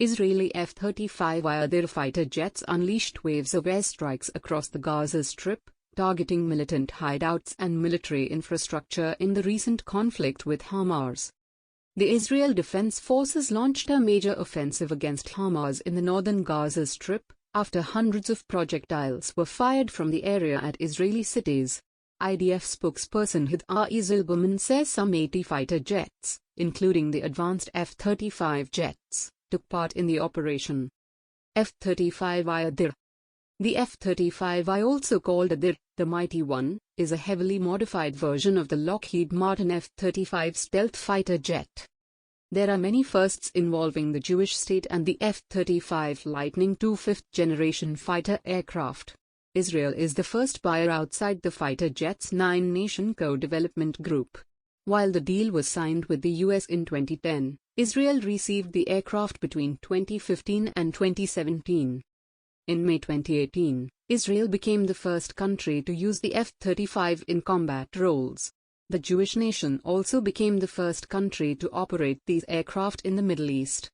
Israeli F-35I Adir fighter jets unleashed waves of airstrikes across the Gaza Strip, targeting militant hideouts and military infrastructure in the recent conflict with Hamas. The Israel Defense Forces launched a major offensive against Hamas in the northern Gaza Strip, after hundreds of projectiles were fired from the area at Israeli cities. IDF spokesperson Hidai Zilberman says some 80 fighter jets, including the advanced F-35 jets, took part in the operation. F-35I Adir. The F-35I, also called Adir, the Mighty One, is a heavily modified version of the Lockheed Martin F-35 stealth fighter jet. There are many firsts involving the Jewish state and the F-35 Lightning II fifth-generation fighter aircraft. Israel is the first buyer outside the fighter jet's 9-nation co-development group. While the deal was signed with the US in 2010, Israel received the aircraft between 2015 and 2017. In May 2018, Israel became the first country to use the F-35 in combat roles. The Jewish nation also became the first country to operate these aircraft in the Middle East.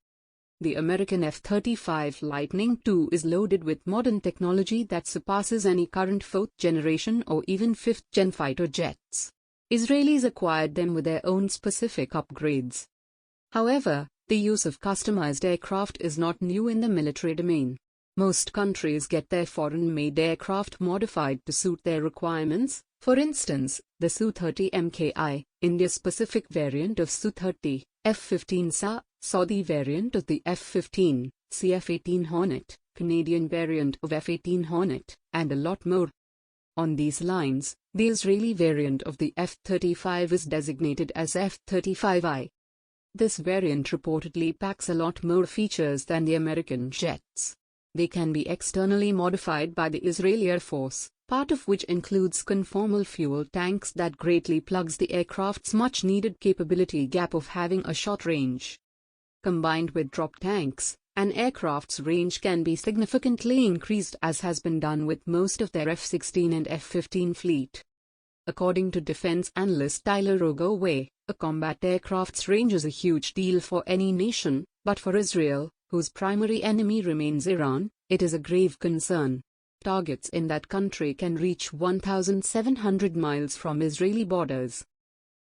The American F-35 Lightning II is loaded with modern technology that surpasses any current 4th-generation or even 5th-gen fighter jets. Israelis acquired them with their own specific upgrades. However, the use of customized aircraft is not new in the military domain. Most countries get their foreign-made aircraft modified to suit their requirements. For instance, the Su-30 Mki, India-specific variant of Su-30, F-15 Saudi variant of the F-15, CF-18 Hornet, Canadian variant of F-18 Hornet, and a lot more. On these lines, the Israeli variant of the F-35 is designated as F-35I. This variant reportedly packs a lot more features than the American jets. They can be externally modified by the Israeli Air Force, part of which includes conformal fuel tanks that greatly plugs the aircraft's much-needed capability gap of having a short range. Combined with drop tanks, an aircraft's range can be significantly increased, as has been done with most of their F-16 and F-15 fleet. According to defense analyst Tyler Rogoway, a combat aircraft's range is a huge deal for any nation, but for Israel, whose primary enemy remains Iran, it is a grave concern. Targets in that country can reach 1,700 miles from Israeli borders.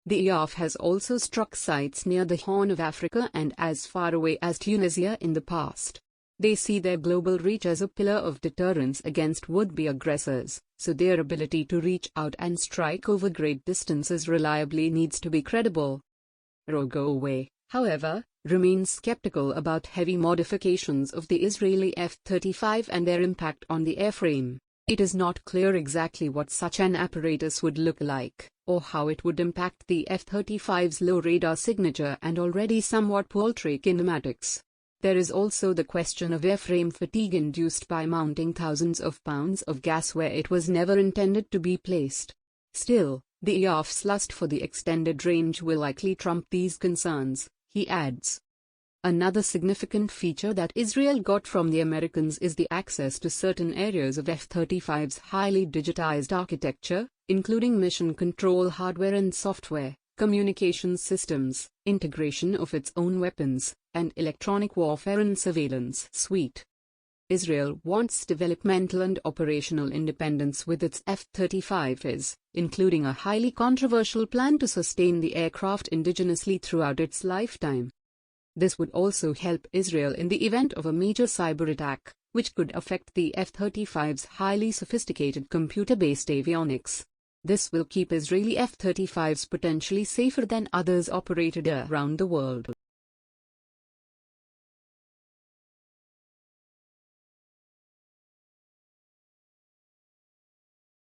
The IAF has also struck sites near the Horn of Africa and as far away as Tunisia in the past. They see their global reach as a pillar of deterrence against would-be aggressors, so their ability to reach out and strike over great distances reliably needs to be credible. Rogoway, however, remains skeptical about heavy modifications of the Israeli F-35 and their impact on the airframe. It is not clear exactly what such an apparatus would look like, or how it would impact the F-35's low radar signature and already somewhat paltry kinematics. There is also the question of airframe fatigue induced by mounting thousands of pounds of gas where it was never intended to be placed. Still, the IAF's lust for the extended range will likely trump these concerns, he adds. Another significant feature that Israel got from the Americans is the access to certain areas of F-35's highly digitized architecture, including mission control hardware and software, communications systems, integration of its own weapons, and electronic warfare and surveillance suite. Israel wants developmental and operational independence with its F-35s, including a highly controversial plan to sustain the aircraft indigenously throughout its lifetime. This would also help Israel in the event of a major cyber attack, which could affect the F-35's highly sophisticated computer-based avionics. This will keep Israeli F-35s potentially safer than others operated around the world.